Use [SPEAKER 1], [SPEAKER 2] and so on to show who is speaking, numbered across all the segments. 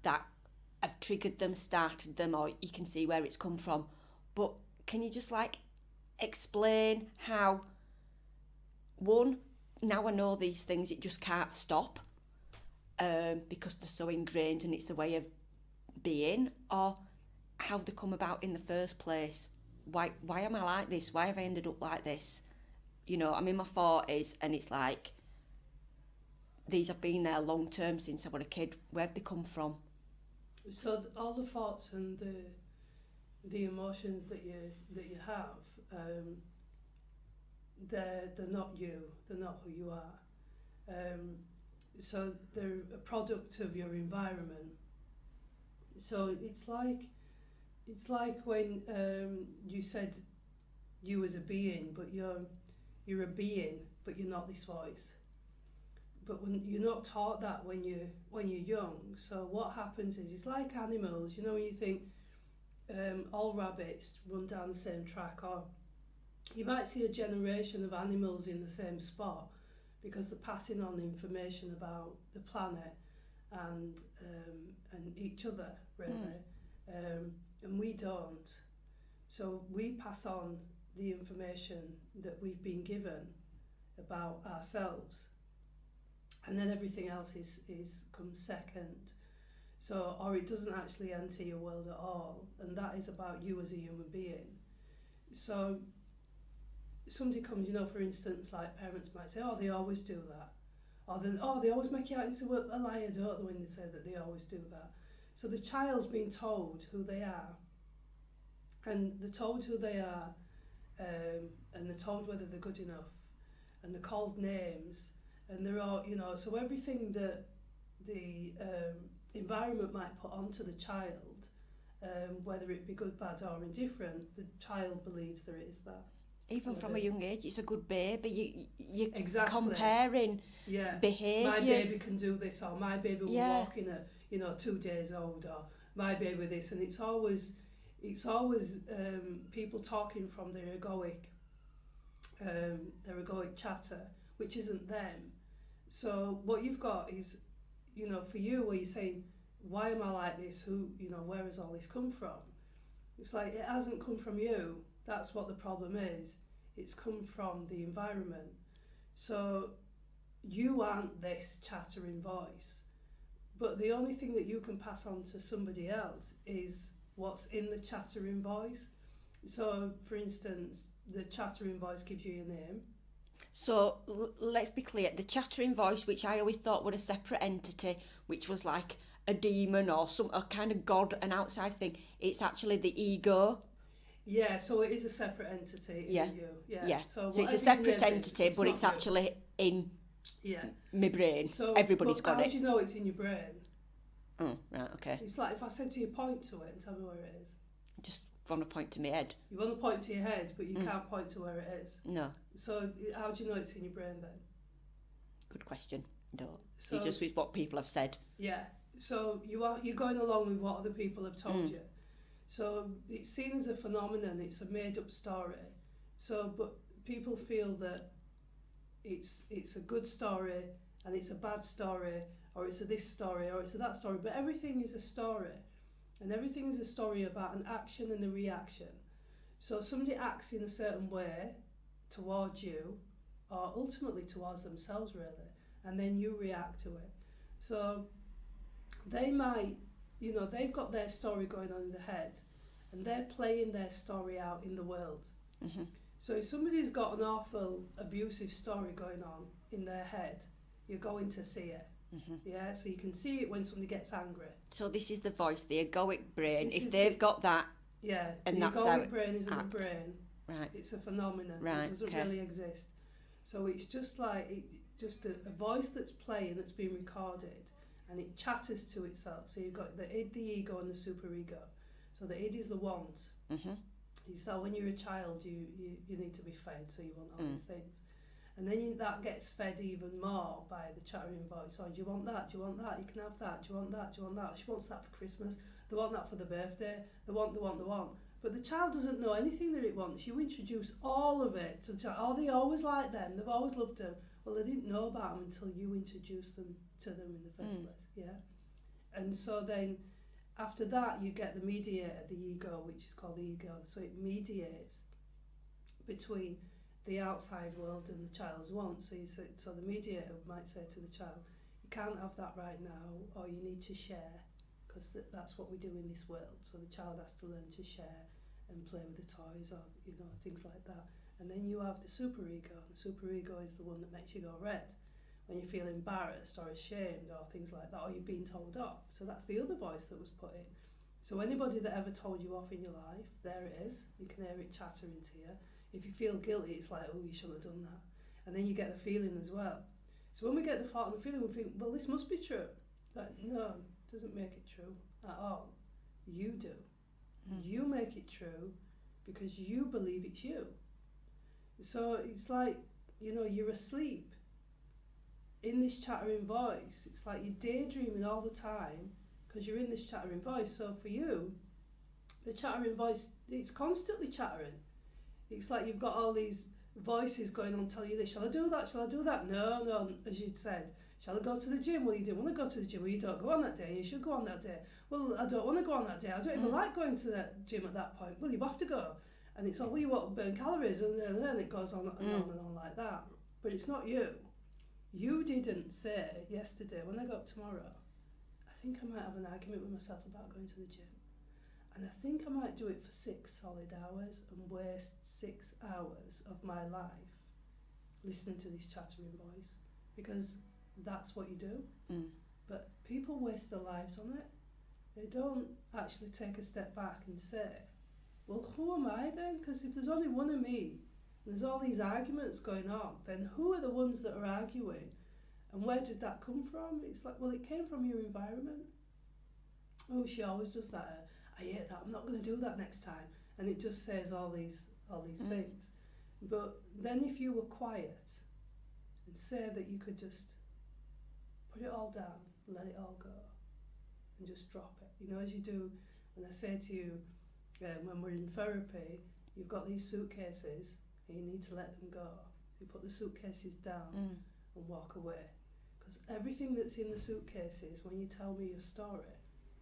[SPEAKER 1] that have triggered them, started them, or you can see where it's come from. But can you just like explain how, one, now I know these things, it just can't stop because they're so ingrained and it's the way of being, or how they come about in the first place. Why am I like this? Why have I ended up like this? You know, I'm in my 40s and it's like, these have been there long term since I was a kid. Where have they come from?
[SPEAKER 2] So all the thoughts and the emotions that you have, they're not you. They're not who you are. So they're a product of your environment. So it's like when you said you as a being, but you're a being, but you're not this voice. But when you're not taught that when you're young, so what happens is it's like animals. You know, when you think all rabbits run down the same track, or you might see a generation of animals in the same spot because they're passing on information about the planet and each other, really. And we don't. So we pass on the information that we've been given about ourselves, and then everything else comes second. So, or it doesn't actually enter your world at all, and that is about you as a human being. So somebody comes, you know, for instance, like parents might say, oh, they always do that, or then, oh, they always make you out into a liar, don't they, when they say that they always do that. So the child's been told who they are, and they're told who they are, and they're told whether they're good enough, and they're called names, and they're all, you know, so everything that the environment might put onto the child, whether it be good, bad or indifferent, the child believes there is that.
[SPEAKER 1] Even from a young age, it's a good baby. You're
[SPEAKER 2] exactly.
[SPEAKER 1] Comparing behaviours.
[SPEAKER 2] My baby can do this, or my baby will walk in at 2 days old, or my baby this, and it's always people talking from their egoic chatter, which isn't them. So what you've got is, you know, for you, where you're saying, why am I like this? Who, you know, where has all this come from? It's like, it hasn't come from you. That's what the problem is. It's come from the environment. So you aren't this chattering voice, but the only thing that you can pass on to somebody else is what's in the chattering voice. So, for instance, the chattering voice gives you your name.
[SPEAKER 1] So let's be clear, the chattering voice, which I always thought were a separate entity, which was like a demon or a kind of god, an outside thing, it's actually the ego.
[SPEAKER 2] Yeah, so it is a separate entity in you.
[SPEAKER 1] Yeah. So it's a separate entity, but it's actually in my brain. So everybody's got it.
[SPEAKER 2] How do you know it's in your brain?
[SPEAKER 1] Oh, right, okay.
[SPEAKER 2] It's like if I said to you, point to it and tell me where it is.
[SPEAKER 1] I just want to point to my head.
[SPEAKER 2] You want to point to your head, but you can't point to where it is.
[SPEAKER 1] No.
[SPEAKER 2] So how do you know it's in your brain then?
[SPEAKER 1] Good question. No. So it just is what people have said.
[SPEAKER 2] Yeah. So you're going along with what other people have told you. So it's seen as a phenomenon. It's a made-up story. So, but people feel that it's a good story and it's a bad story, or it's a this story, or it's a that story. But everything is a story, and everything is a story about an action and a reaction. So somebody acts in a certain way towards you, or ultimately towards themselves, really, and then you react to it. So they might, you know, they've got their story going on in their head, and they're playing their story out in the world.
[SPEAKER 1] Mm-hmm.
[SPEAKER 2] So if somebody's got an awful abusive story going on in their head, you're going to see it. Mm-hmm. Yeah, so you can see it when somebody gets angry.
[SPEAKER 1] So this is the voice, the egoic brain. If they've got that,
[SPEAKER 2] and the egoic brain isn't a brain.
[SPEAKER 1] Right.
[SPEAKER 2] It's a phenomenon.
[SPEAKER 1] Right.
[SPEAKER 2] It doesn't really exist. So it's just like just a voice that's playing, that's being recorded, and it chatters to itself. So you've got the id, the ego, and the superego. So the id is the want.
[SPEAKER 1] Mm-hmm.
[SPEAKER 2] So when you're a child, you need to be fed, so you want all these things. And then that gets fed even more by the chattering voice. Oh, do you want that? Do you want that? You can have that. Do you want that? Do you want that? She wants that for Christmas. They want that for the birthday. They want. But the child doesn't know anything that it wants. You introduce all of it to the child. Oh, they always like them. They've always loved them. Well, they didn't know about them until you introduced them to them in the first place. Yeah. And so then after that you get the mediator, the ego, which is called the ego. So it mediates between the outside world and the child's wants. So the mediator might say to the child, you can't have that right now, or you need to share, because that's what we do in this world. So the child has to learn to share and play with the toys, or things like that. And then you have the superego. The superego is the one that makes you go red when you feel embarrassed or ashamed or things like that, or you've been told off. So that's the other voice that was put in. So anybody that ever told you off in your life, there it is. You can hear it chattering to you. If you feel guilty, it's like, oh, you shouldn't have done that. And then you get the feeling as well. So when we get the thought and the feeling, we think, well, this must be true. Like, no, it doesn't make it true at all. You do. You make it true because you believe it's you. So it's like, you're asleep in this chattering voice. It's like you're daydreaming all the time because you're in this chattering voice. So for you, the chattering voice, it's constantly chattering. It's like you've got all these voices going on telling you this. Shall I do that? Shall I do that? No, as you'd said. Shall I go to the gym? Well, you didn't want to go to the gym. Well, you don't go on that day. You should go on that day. Well, I don't want to go on that day. I don't even like going to that gym at that point. Well, you have to go. And it's like, well, you want to burn calories. And then it goes on and on and on like that. But it's not you. You didn't say yesterday, when I go up tomorrow, I think I might have an argument with myself about going to the gym. And I think I might do it for 6 solid hours and waste 6 hours of my life listening to this chattering voice, because that's what you do. But people waste their lives on it. They don't actually take a step back and say, well, who am I then? Because if there's only one of me, and there's all these arguments going on, then who are the ones that are arguing? And where did that come from? It's like, well, it came from your environment. Oh, she always does that. I hate that. I'm not going to do that next time. And it just says all these things. But then if you were quiet and say that you could just put it all down, let it all go, and just drop it. As you do when I say to you, when we're in therapy, you've got these suitcases and you need to let them go. You put the suitcases down and walk away. Because everything that's in the suitcases, when you tell me your story,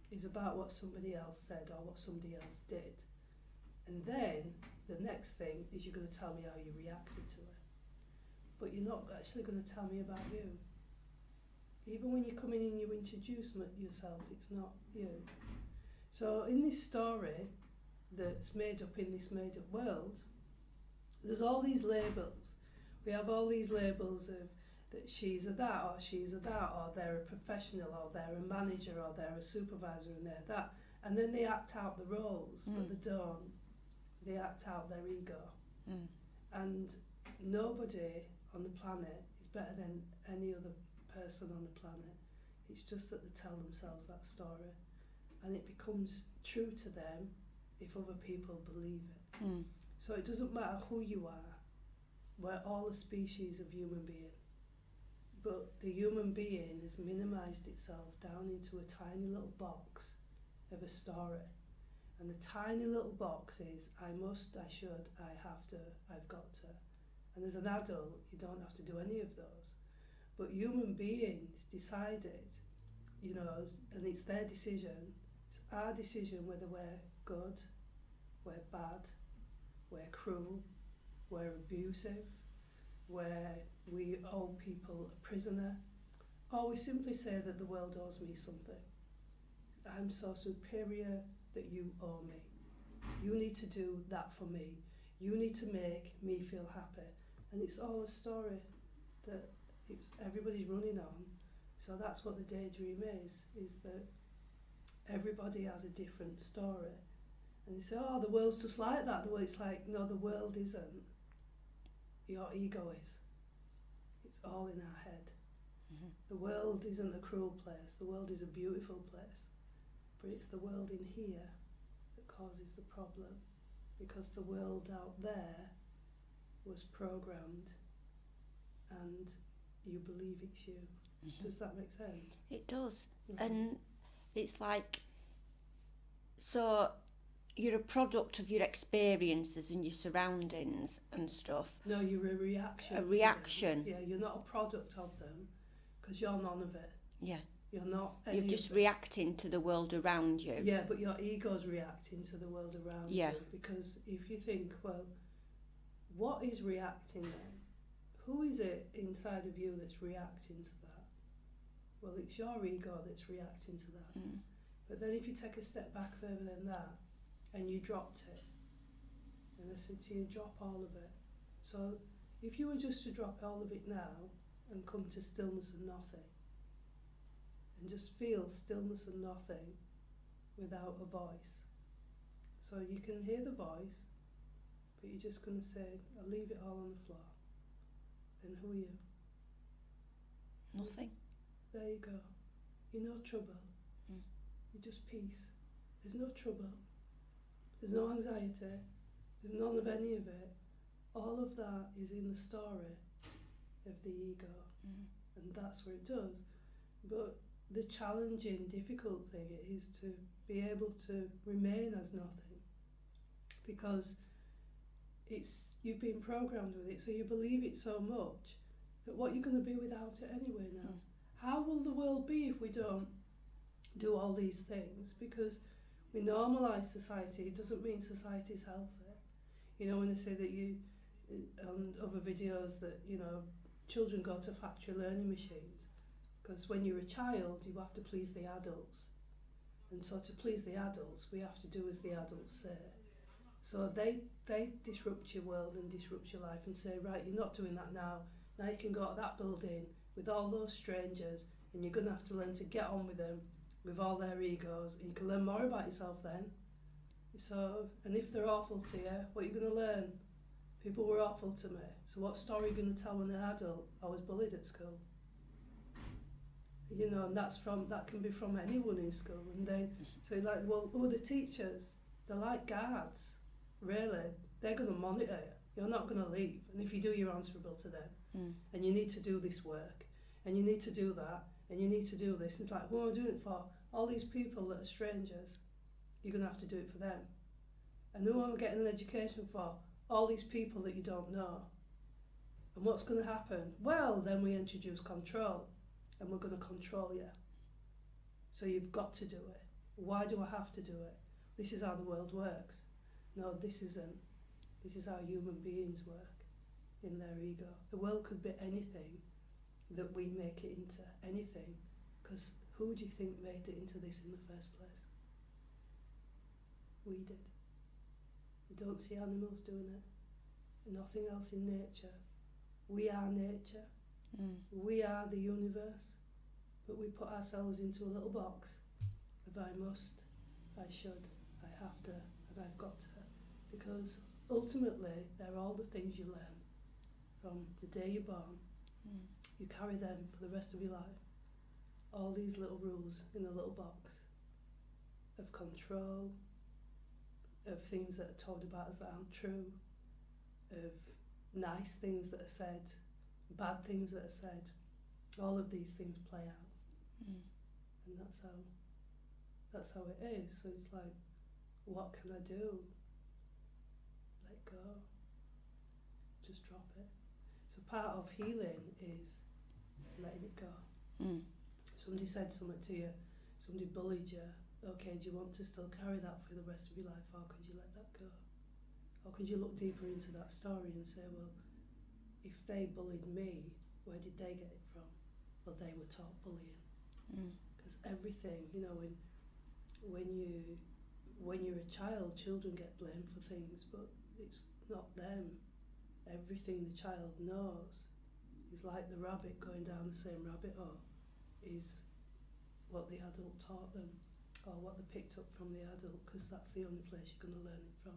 [SPEAKER 2] is about what somebody else said or what somebody else did. And then the next thing is you're going to tell me how you reacted to it. But you're not actually going to tell me about you. Even when you come in and you introduce yourself, it's not you. So in this story that's made up in this made up world, there's all these labels. We have all these labels of that she's a that, or she's a that, or they're a professional, or they're a manager, or they're a supervisor, and they're that. And then they act out the roles, but they don't. They act out their ego. And nobody on the planet is better than any other person on the planet. It's just that they tell themselves that story. And it becomes true to them if other people believe it. So it doesn't matter who you are. We're all a species of human being. But the human being has minimised itself down into a tiny little box of a story. And the tiny little box is, I must, I should, I have to, I've got to. And as an adult, you don't have to do any of those. But human beings decided, and it's their decision, it's our decision whether we're good, we're bad, we're cruel, we're abusive, where we owe people a prisoner, or we simply say that the world owes me something. I'm so superior that you owe me. You need to do that for me. You need to make me feel happy. And it's all a story that everybody's running on. So that's what the daydream is that everybody has a different story. And you say, oh, the world's just like that. The world, it's like, no, the world isn't. Your ego is. It's all in our head. The world isn't a cruel place. The world is a beautiful place. But it's the world in here that causes the problem. Because the world out there was programmed and you believe it's you. Does that make sense?
[SPEAKER 1] It does. And it's like, so you're a product of your experiences and your surroundings and stuff.
[SPEAKER 2] No, you're a reaction.
[SPEAKER 1] A reaction.
[SPEAKER 2] Yeah, you're not a product of them because you're none of it.
[SPEAKER 1] Yeah.
[SPEAKER 2] You're not.
[SPEAKER 1] You're just reacting to the world around you.
[SPEAKER 2] Yeah, but your ego's reacting to the world around you. Because if you think, well, what is reacting then? Who is it inside of you that's reacting to that? Well, it's your ego that's reacting to that.
[SPEAKER 1] Mm.
[SPEAKER 2] But then if you take a step back further than that, and you dropped it, and I said to you, drop all of it. So if you were just to drop all of it now and come to stillness and nothing, and just feel stillness and nothing without a voice. So you can hear the voice, but you're just going to say, I'll leave it all on the floor. Then who are you?
[SPEAKER 1] Nothing.
[SPEAKER 2] There you go. You're no trouble.
[SPEAKER 1] Mm.
[SPEAKER 2] You're just peace. There's no trouble. There's no anxiety. There's none of any of it. All of that is in the story of the ego.
[SPEAKER 1] Mm.
[SPEAKER 2] And that's where it does. But the challenging, difficult thing is to be able to remain as nothing, because you've been programmed with it, so you believe it so much that what you're going to be without it anyway now. How will the world be if we don't do all these things? Because we normalise society, it doesn't mean society is healthy. You know, when they say that on other videos that, children go to factory learning machines, because when you're a child, you have to please the adults. And so to please the adults, we have to do as the adults say. So they disrupt your world and disrupt your life and say, right, you're not doing that now. Now you can go to that building with all those strangers, and you're going to have to learn to get on with them, with all their egos, and you can learn more about yourself then. So, and if they're awful to you, what are you going to learn? People were awful to me. So what story are you going to tell when an adult? I was bullied at school. And that can be from anyone in school. And then, so you're like, well, who are the teachers? They're like guards, really. They're going to monitor you. You're not going to leave. And if you do, you're answerable to them.
[SPEAKER 1] Mm.
[SPEAKER 2] And you need to do this work. And you need to do that. And you need to do this. And it's like, who am I doing it for? All these people that are strangers. You're going to have to do it for them. And who am I getting an education for? All these people that you don't know. And what's going to happen? Well, then we introduce control. And we're going to control you. So you've got to do it. Why do I have to do it? This is how the world works. No, this isn't. This is how human beings work in their ego. The world could be anything that we make it into. Anything. Because who do you think made it into this in the first place? We did. We don't see animals doing it. Nothing else in nature. We are nature.
[SPEAKER 1] Mm.
[SPEAKER 2] We are the universe, but we put ourselves into a little box of I must, I should, I have to, and I've got to, because ultimately they're all the things you learn from the day you're born.
[SPEAKER 1] Mm.
[SPEAKER 2] You carry them for the rest of your life. All these little rules in a little box of control, of things that are told about us that aren't true, of nice things that are said, bad things that are said. All of these things play out.
[SPEAKER 1] Mm.
[SPEAKER 2] And that's how it is. So it's like, what can I do? Let go. Just drop it. So part of healing is letting it go.
[SPEAKER 1] Mm.
[SPEAKER 2] Somebody said something to you, somebody bullied you. Okay, do you want to still carry that for the rest of your life, or could you let that go? Or could you look deeper into that story and say, well, if they bullied me, where did they get it from? Well, they were taught bullying. Because everything, when you're a child, children get blamed for things, but it's not them. Everything the child knows is like the rabbit going down the same rabbit hole, is what the adult taught them, or what they picked up from the adult, because that's the only place you're going to learn it from.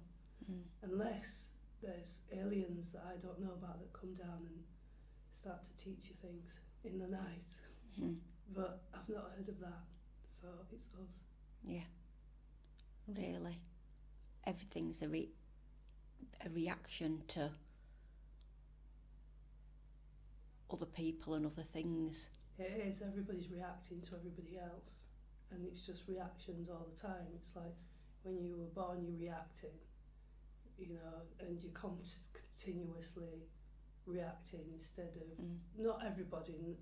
[SPEAKER 2] Unless there's aliens that I don't know about that come down and start to teach you things in the night. But I've not heard of that, so it's us.
[SPEAKER 1] Yeah, really. Everything's a reaction to other people and other things.
[SPEAKER 2] It is. Everybody's reacting to everybody else, and it's just reactions all the time. It's like when you were born, you're reacting, and you're continuously reacting instead of, not everybody,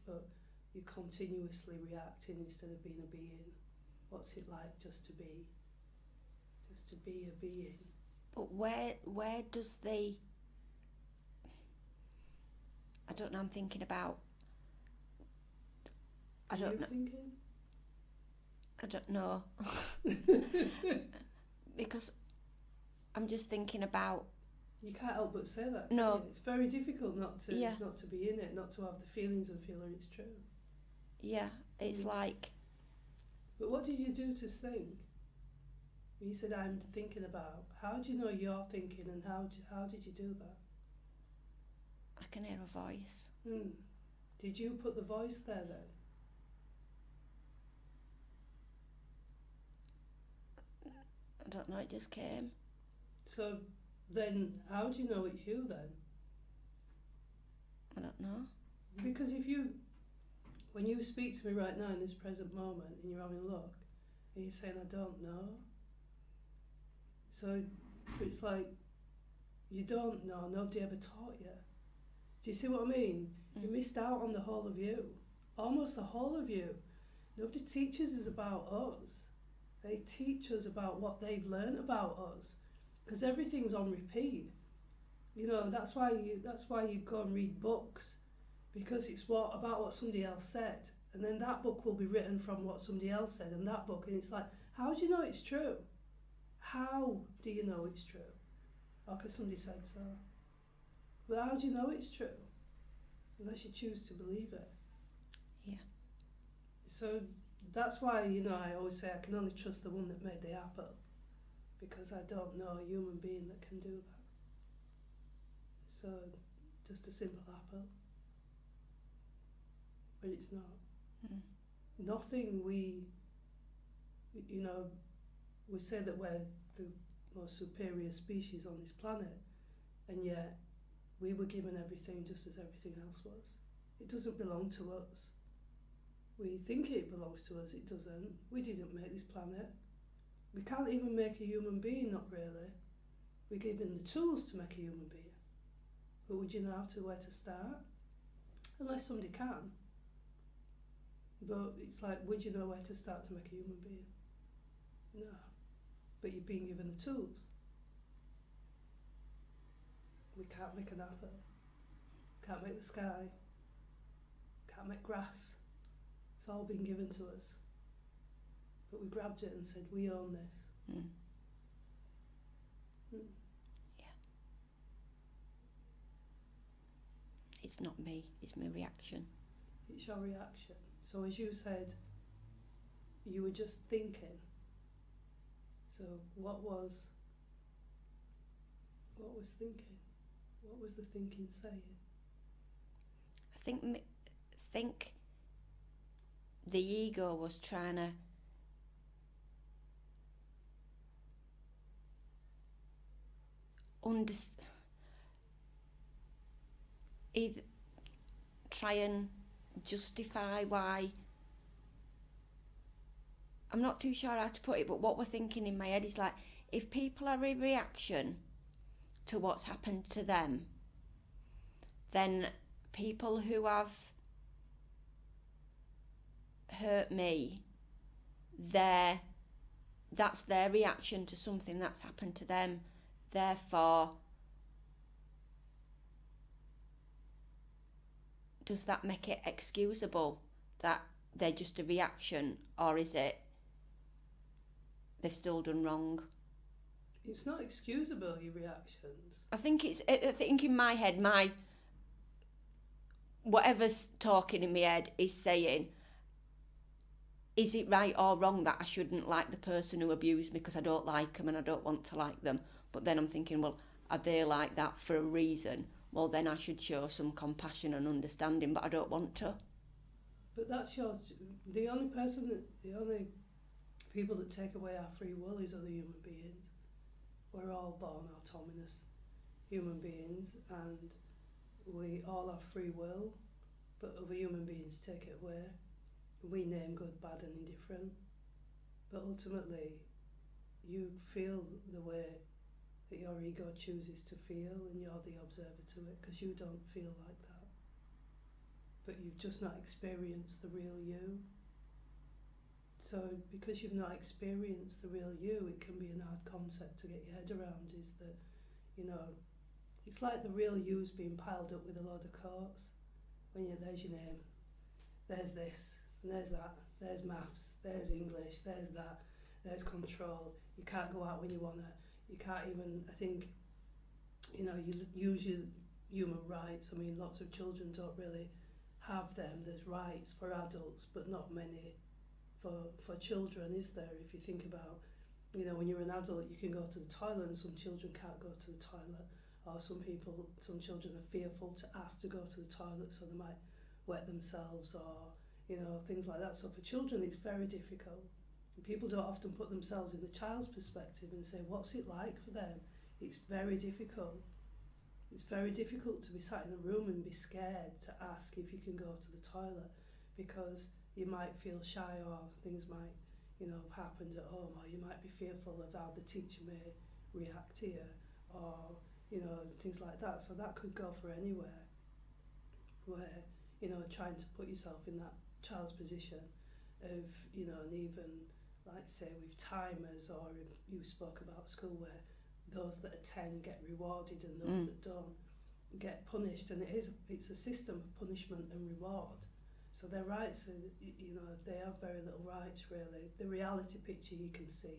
[SPEAKER 2] but you're continuously reacting instead of being a being. What's it like just to be a being?
[SPEAKER 1] But where does the... I don't know, I'm thinking about... I don't know.
[SPEAKER 2] Thinking?
[SPEAKER 1] I don't know. Because I'm just thinking about...
[SPEAKER 2] You can't help but say that.
[SPEAKER 1] No.
[SPEAKER 2] Can you? It's very difficult not to
[SPEAKER 1] Yeah.
[SPEAKER 2] not to be in it, not to have the feelings and feel that it's true.
[SPEAKER 1] Yeah, it's like...
[SPEAKER 2] But what did you do to think? You said, I'm thinking about. How do you know you're thinking, and how did you do that?
[SPEAKER 1] I can hear a voice.
[SPEAKER 2] Did you put the voice there then?
[SPEAKER 1] I don't know, it just came.
[SPEAKER 2] So then, how do you know it's you then?
[SPEAKER 1] I don't know.
[SPEAKER 2] Because when you speak to me right now in this present moment, and you're having a look, and you're saying, I don't know. So it's like, you don't know, nobody ever taught you. Do you see what I mean? You missed out on the whole of you. Almost the whole of you. Nobody teaches us about us. They teach us about what they've learned about us. Because everything's on repeat. You know, that's why you go and read books. Because it's about what somebody else said. And then that book will be written from what somebody else said, and that book, and it's like, how do you know it's true? How do you know it's true? Oh, because somebody said so. But how do you know it's true? Unless you choose to believe it.
[SPEAKER 1] Yeah.
[SPEAKER 2] So that's why, I always say I can only trust the one that made the apple, because I don't know a human being that can do that. So, just a simple apple. But it's not. Nothing we say that we're the most superior species on this planet, and yet we were given everything just as everything else was. It doesn't belong to us. We think it belongs to us, it doesn't. We didn't make this planet. We can't even make a human being, not really. We're given the tools to make a human being. But would you know where to start? Unless somebody can. But it's like, would you know where to start to make a human being? No. But you're being given the tools. We can't make an apple. Can't make the sky. Can't make grass. It's all been given to us. But we grabbed it and said, we own this.
[SPEAKER 1] Yeah. It's not me, it's my reaction.
[SPEAKER 2] It's your reaction. So as you said, you were just thinking. So what was thinking? What was the thinking saying?
[SPEAKER 1] I think the ego was trying to either try and justify why. I'm not too sure how to put it, but what we're thinking in my head is like, if people are in reaction to what's happened to them, then people who have hurt me, that's their reaction to something that's happened to them. Therefore, does that make it excusable that they're just a reaction, or is it they've still done wrong?
[SPEAKER 2] It's not excusable, your reactions.
[SPEAKER 1] I think in my head, whatever's talking in my head is saying, is it right or wrong that I shouldn't like the person who abused me because I don't like them and I don't want to like them? But then I'm thinking, well, are they like that for a reason? Well, then I should show some compassion and understanding, but I don't want to.
[SPEAKER 2] But that's the only people that take away our free will is other human beings. We're all born autonomous human beings, and we all have free will, but other human beings take it away. We name good, bad and indifferent, but ultimately you feel the way that your ego chooses to feel, and you're the observer to it, because you don't feel like that. but you've just not experienced the real you. So because you've not experienced the real you, it can be an hard concept to get your head around, is that, you know, it's like the real you's being piled up with a load of coats. There's your name, there's this, and there's that, there's maths, there's English, there's that, there's control. You can't go out when you want to. You can't even, I think, you know, you use your human rights. I mean, lots of children don't really have them. There's rights for adults, but not many for children, is there? If you think about, you know, when you're an adult, you can go to the toilet, and some children can't go to the toilet. Or some children are fearful to ask to go to the toilet, so they might wet themselves, or, you know, things like that. So for children, it's very difficult. And people don't often put themselves in the child's perspective and say, what's it like for them? It's very difficult. It's very difficult to be sat in a room and be scared to ask if you can go to the toilet, because you might feel shy, or things might, you know, have happened at home, or you might be fearful of how the teacher may react to you, or, you know, things like that. So that could go for anywhere, where, you know, trying to put yourself in that child's position of, you know, and even, like, say, with timers, or if you spoke about school, where those that attend get rewarded and those that don't get punished, and it's a system of punishment and reward. So their rights are, you know, they have very little rights, really. The reality picture you can see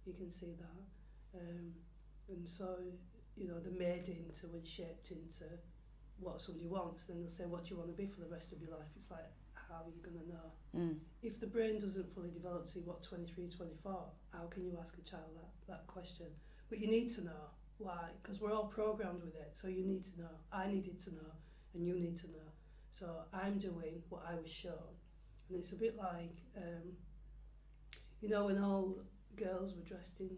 [SPEAKER 2] that, and so, you know, they're made into and shaped into what somebody wants. Then they'll say, what do you want to be for the rest of your life? It's like, how are you going to know? If the brain doesn't fully develop to, 23, 24, how can you ask a child that question? But you need to know. Why? Because we're all programmed with it, so you need to know. I needed to know, and you need to know. So I'm doing what I was shown. And it's a bit like, you know, when all girls were dressed in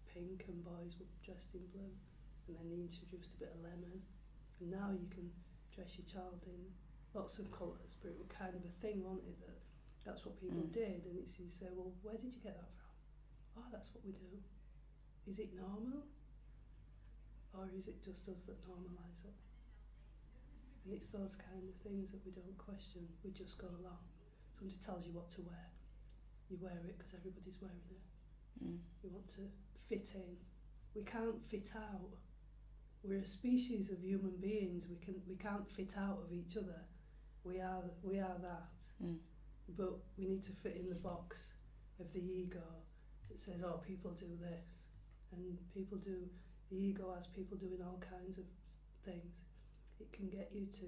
[SPEAKER 2] pink and boys were dressed in blue, and then they introduced a bit of lemon, and now you can dress your child in lots of colours, but it was kind of a thing, wasn't it, that's what people did. And it's, you say, well, where did you get that from? Oh, that's what we do. Is it normal? Or is it just us that normalise it? And it's those kind of things that we don't question, we just go along. Somebody tells you what to wear, you wear it because everybody's wearing it. You want to fit in. We can't fit out. We're a species of human beings. We can't fit out of each other. We are that. But we need to fit in the box of the ego that says, oh, people do this, and people do. The ego has people doing all kinds of things. It can get you to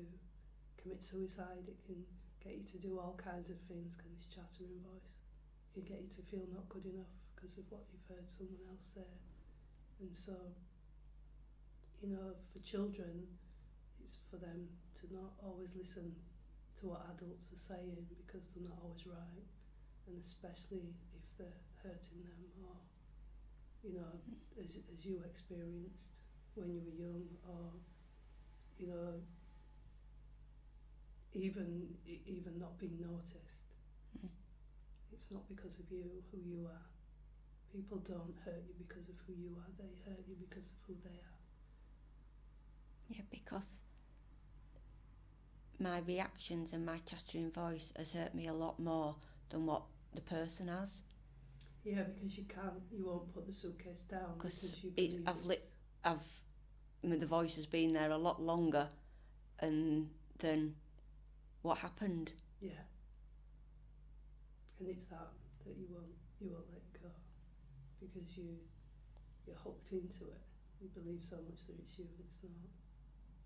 [SPEAKER 2] commit suicide. It can get you to do all kinds of things. Can this chattering voice? It can get you to feel not good enough because of what you've heard someone else say. And so, you know, for children, it's for them to not always listen to what adults are saying, because they're not always right, and especially if they're hurting them, or, you know, as you experienced when you were young, or, you know, even not being noticed. It's not because of you, who you are. People don't hurt you because of who you are, they hurt you because of who they are.
[SPEAKER 1] Yeah, because my reactions and my chattering voice has hurt me a lot more than what the person has.
[SPEAKER 2] Yeah, because you won't put the suitcase down because you
[SPEAKER 1] it's
[SPEAKER 2] believe
[SPEAKER 1] the voice has been there a lot longer, and then what happened?
[SPEAKER 2] Yeah. And it's that you won't let go, because you're hooked into it. You believe so much that it's you, and it's not.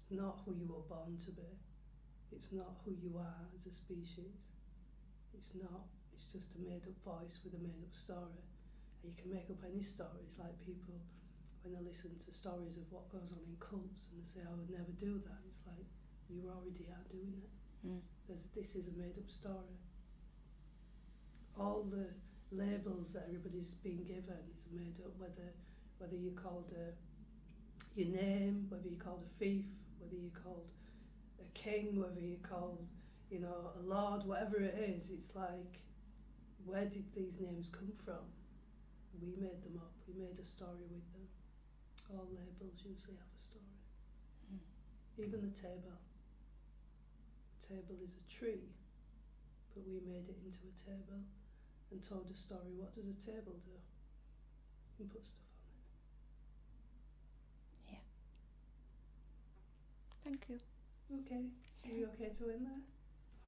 [SPEAKER 2] It's not who you were born to be. It's not who you are as a species. It's not. It's just a made-up voice with a made-up story. And you can make up any stories, like people, when they listen to stories of what goes on in cults, and they say, I would never do that. It's like, you already are doing it. This is a made-up story. All the labels that everybody's been given is made up, whether you're called your name, whether you're called a thief, whether you're called a king, whether you're called, you know, a lord, whatever it is. It's like, where did these names come from? We made them up. We made a story with them. All labels usually have a story. Even the table. The table is a tree, but we made it into a table and told a story. What does a table do? You can put stuff on it.
[SPEAKER 1] Yeah. Thank you.
[SPEAKER 2] Okay. Are you okay to win there?